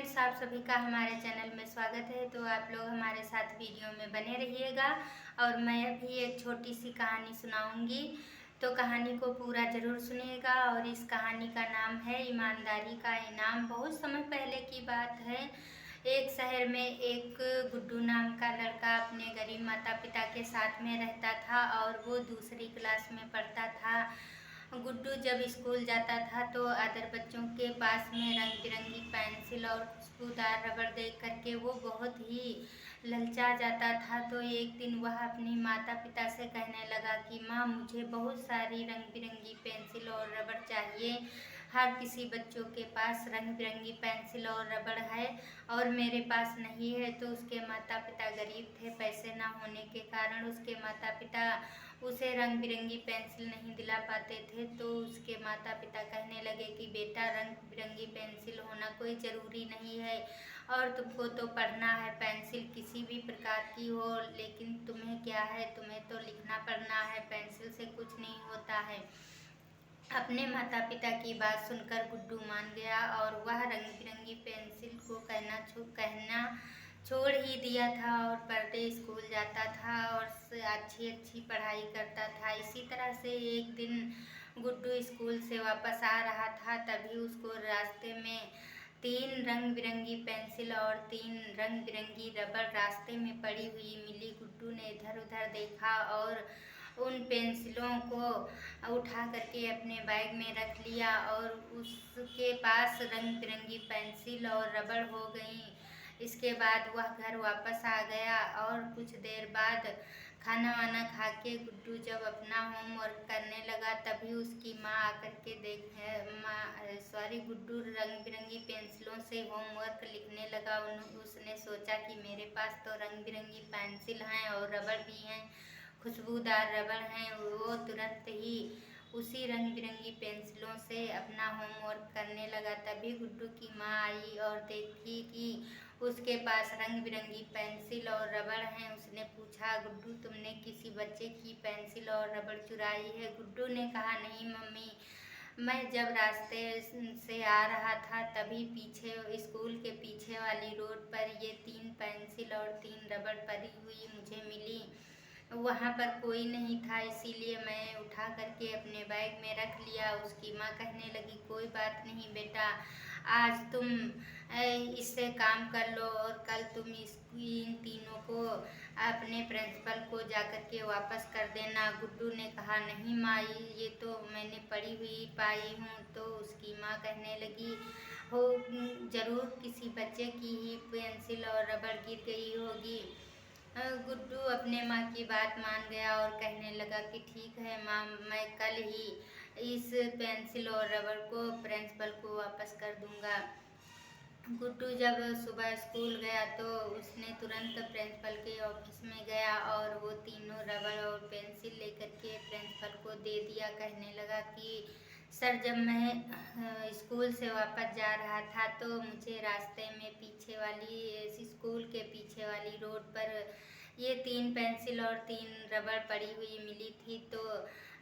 Friends, आप सभी का हमारे चैनल में स्वागत है। तो आप लोग हमारे साथ वीडियो में बने रहिएगा और मैं भी एक छोटी सी कहानी सुनाऊंगी। तो कहानी को पूरा ज़रूर सुनिएगा। और इस कहानी का नाम है ईमानदारी का इनाम। बहुत समय पहले की बात है। एक शहर में एक गुड्डू नाम का लड़का अपने गरीब माता पिता के साथ में रहता था और वो दूसरी क्लास में पढ़ता था। गुड्डू जब स्कूल जाता था तो अदर बच्चों के पास में रंग बिरंगी पेंसिल और खुशबूदार रबड़ देख करके वो बहुत ही ललचा जाता था। तो एक दिन वह अपनी माता पिता से कहने लगा कि माँ, मुझे बहुत सारी रंग बिरंगी पेंसिल और रबड़ चाहिए। हर किसी बच्चों के पास रंग बिरंगी पेंसिल और रबड़ है और मेरे पास नहीं है। तो उसके माता पिता गरीब थे। पैसे ना होने के कारण उसके माता पिता उसे रंग बिरंगी पेंसिल नहीं दिला पाते थे। तो उसके माता पिता कहने लगे कि बेटा, रंग बिरंगी पेंसिल होना कोई ज़रूरी नहीं है और तुमको तो पढ़ना है। पेंसिल किसी भी प्रकार की हो, लेकिन तुम्हें क्या है, तुम्हें तो लिखना पढ़ना है। पेंसिल से कुछ नहीं होता है। अपने माता पिता की बात सुनकर गुड्डू मान गया और वह रंग बिरंगी पेंसिल को कहना छोड़ ही दिया था और पर डे स्कूल जाता था और अच्छी पढ़ाई करता था। इसी तरह से एक दिन गुड्डू स्कूल से वापस आ रहा था। तभी उसको रास्ते में 3 रंग बिरंगी पेंसिल और 3 रंग बिरंगी रबड़ रास्ते में पड़ी हुई मिली। गुड्डू ने इधर उधर देखा और उन पेंसिलों को उठा करके अपने बैग में रख लिया और उसके पास रंग बिरंगी पेंसिल और रबड़ हो गई। इसके बाद वह घर वापस आ गया और कुछ देर बाद खाना वाना खा के गुड्डू जब अपना होमवर्क करने लगा तभी उसकी माँ आकर के गुड्डू रंग बिरंगी पेंसिलों से होमवर्क लिखने लगा। उसने सोचा कि मेरे पास तो रंग बिरंगी पेंसिल हैं और रबड़ भी हैं, खुशबूदार रबड़ हैं। वो तुरंत ही उसी रंग बिरंगी पेंसिलों से अपना होमवर्क करने लगा। तभी गुड्डू की माँ आई और देखी कि उसके पास रंग बिरंगी पेंसिल और रबड़ हैं। उसने पूछा, गुड्डू, तुमने किसी बच्चे की पेंसिल और रबड़ चुराई है? गुड्डू ने कहा, नहीं मम्मी, मैं जब रास्ते से आ रहा था तभी पीछे स्कूल के पीछे वाली रोड पर ये 3 पेंसिल और 3 रबड़ पड़ी हुई मुझे मिली। वहाँ पर कोई नहीं था, इसीलिए मैं उठा करके अपने बैग में रख लिया। उसकी माँ कहने लगी, कोई बात नहीं बेटा, आज तुम इससे काम कर लो और कल तुम इन तीनों को अपने प्रिंसिपल को जाकर के वापस कर देना। गुड्डू ने कहा, नहीं माँ, ये तो मैंने पढ़ी हुई पाई हूँ। तो उसकी माँ कहने लगी, हो जरूर किसी बच्चे की ही पेंसिल और रबड़ गिर गई होगी। गुड्डू अपने माँ की बात मान गया और कहने लगा कि ठीक है माँ, मैं कल ही इस पेंसिल और रबड़ को प्रिंसिपल को वापस कर दूंगा। गुड्डू जब सुबह स्कूल गया तो उसने तुरंत प्रिंसिपल के ऑफिस में गया और वो तीनों रबड़ और पेंसिल लेकर के प्रिंसिपल को दे दिया। कहने लगा कि सर, जब मैं स्कूल से वापस जा रहा था तो मुझे रास्ते में स्कूल के पीछे वाली रोड पर ये 3 पेंसिल और 3 रबड़ पड़ी हुई मिली थी। तो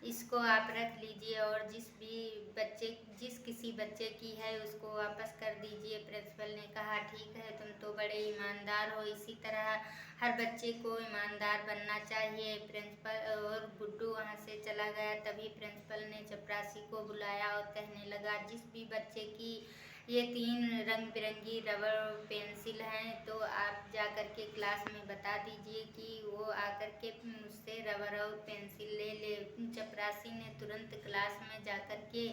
इसको आप रख लीजिए और जिस किसी बच्चे की है उसको वापस कर दीजिए। प्रिंसिपल ने कहा, ठीक है, तुम तो बड़े ईमानदार हो, इसी तरह हर बच्चे को ईमानदार बनना चाहिए। प्रिंसिपल और गुड्डू वहाँ से चला गया। तभी प्रिंसिपल ने चपरासी को बुलाया और कहने लगा, जिस भी बच्चे की ये 3 रंग बिरंगी रबड़ और पेंसिल हैं तो आप जाकर के क्लास में बता दीजिए कि वो आकर के मुझसे रबड़ और पेंसिल ले ले। चपरासी ने तुरंत क्लास में जाकर के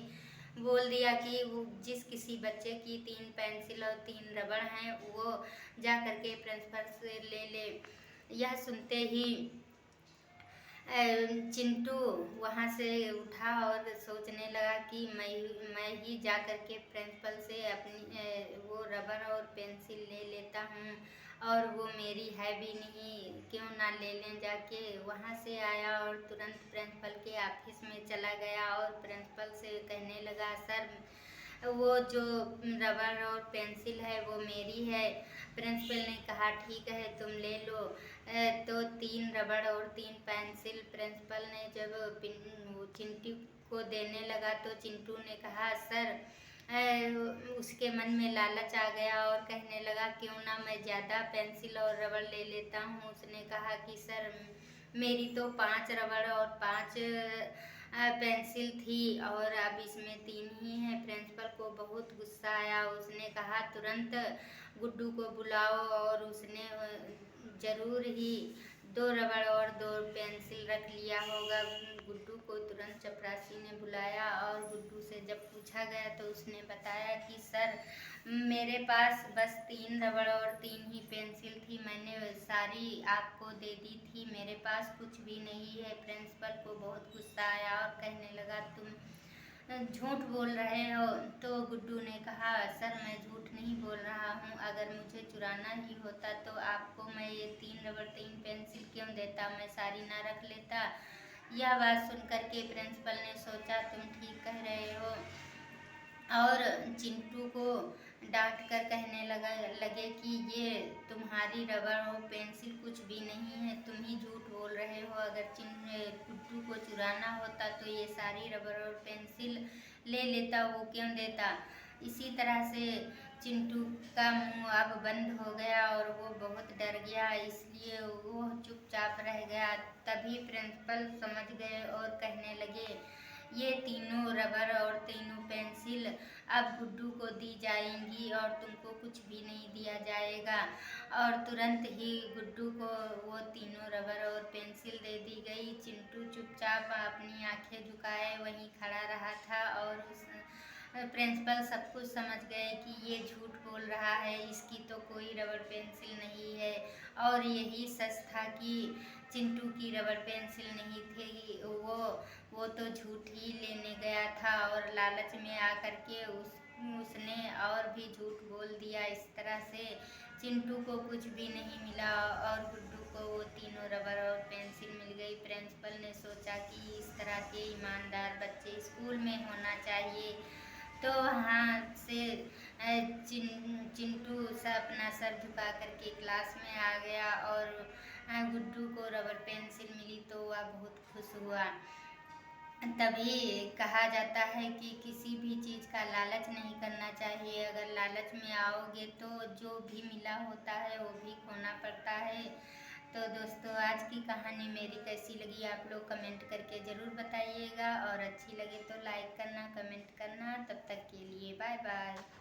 बोल दिया कि वो जिस किसी बच्चे की 3 पेंसिल और 3 रबड़ हैं वो जा कर के प्रिंसिपल से ले ले। यह सुनते ही चिंटू वहाँ से उठा और सोचने लगा कि मैं ही जा कर के प्रिंसिपल से अपनी वो रबड़ और पेंसिल ले लेता हूँ और वो मेरी है भी नहीं, क्यों ना ले लें जाके। वहाँ से आया और तुरंत प्रिंसिपल के ऑफिस में चला गया और प्रिंसिपल से कहने लगा, सर, वो जो रबड़ और पेंसिल है वो मेरी है। प्रिंसिपल ने कहा, ठीक है, तुम ले लो। तो 3 रबड़ और 3 पेंसिल प्रिंसिपल ने जब चिंटू को देने लगा तो चिंटू ने कहा, सर, उसके मन में लालच आ गया और कहने लगा क्यों ना मैं ज़्यादा पेंसिल और रबड़ ले लेता हूँ। उसने कहा कि सर मेरी तो 5 रबड़ और 5 पेंसिल थी और अब इसमें 3 ही हैं। प्रिंसिपल को बहुत गुस्सा आया। उसने कहा तुरंत गुड्डू को बुलाओ और उसने ज़रूर ही 2 रबड़ और 2 पेंसिल रख लिया होगा। गुड्डू को तुरंत चपरासी ने बुलाया और गुड्डू से जब पूछा गया तो उसने बताया कि सर मेरे पास बस 3 रबड़ और 3 ही पेंसिल थी, मैंने सारी आपको दे दी थी, मेरे पास कुछ भी नहीं है। प्रिंसिपल को बहुत गुस्सा आया और कहने लगा तुम झूठ बोल रहे हो। तो गुड्डू ने कहा सर मैं झूठ नहीं बोल रहा हूँ, अगर मुझे चुराना ही होता तो आपको मैं ये 3 रबड़ 3 पेंसिल क्यों देता, मैं सारी ना रख लेता। यह बात सुनकर के प्रिंसिपल ने सोचा तुम ठीक कह रहे हो और चिंटू को डांट कर कहने लगे कि ये तुम्हारी रबड़ और पेंसिल कुछ भी नहीं है, तुम ही झूठ बोल रहे हो। अगर गुड्डू को चुराना होता तो ये सारी रबड़ और पेंसिल ले लेता, वो क्यों देता। इसी तरह से चिंटू का मुंह अब बंद हो गया और वो बहुत डर गया, इसलिए वो चुपचाप रह गया। तभी प्रिंसिपल समझ गए और कहने लगे ये तीनों रबड़ और तीनों पेंसिल अब गुड्डू को दी जाएंगी और तुमको कुछ भी नहीं दिया जाएगा। और तुरंत ही गुड्डू को वो तीनों रबड़ और पेंसिल दे दी गई। चिंटू चुपचाप अपनी आंखें झुकाए वहीं खड़ा रहा था और उस प्रिंसिपल सब कुछ समझ गए कि ये झूठ बोल रहा है, इसकी तो कोई रबड़ पेंसिल नहीं है। और यही सच था कि चिंटू की रबड़ पेंसिल नहीं थी, वो तो झूठ ही लेने गया था और लालच में आकर के उसने और भी झूठ बोल दिया। इस तरह से चिंटू को कुछ भी नहीं मिला और गुड्डू को वो तीनों रबड़ और पेंसिल मिल गई। प्रिंसिपल ने सोचा कि इस तरह के ईमानदार बच्चे स्कूल में होना चाहिए। तो वहाँ से चिंटू सा अपना सर झुका करके क्लास में आ गया और गुड्डू को रबड़ पेंसिल मिली तो वह बहुत खुश हुआ। तभी कहा जाता है कि किसी भी चीज़ का लालच नहीं करना चाहिए, अगर लालच में आओगे तो जो भी मिला होता है वो भी खोना पड़ता है। तो दोस्तों आज की कहानी मेरी कैसी लगी आप लोग कमेंट करके ज़रूर बताइएगा और अच्छी लगे तो लाइक करना, कमेंट करना। तब तक के लिए बाय बाय।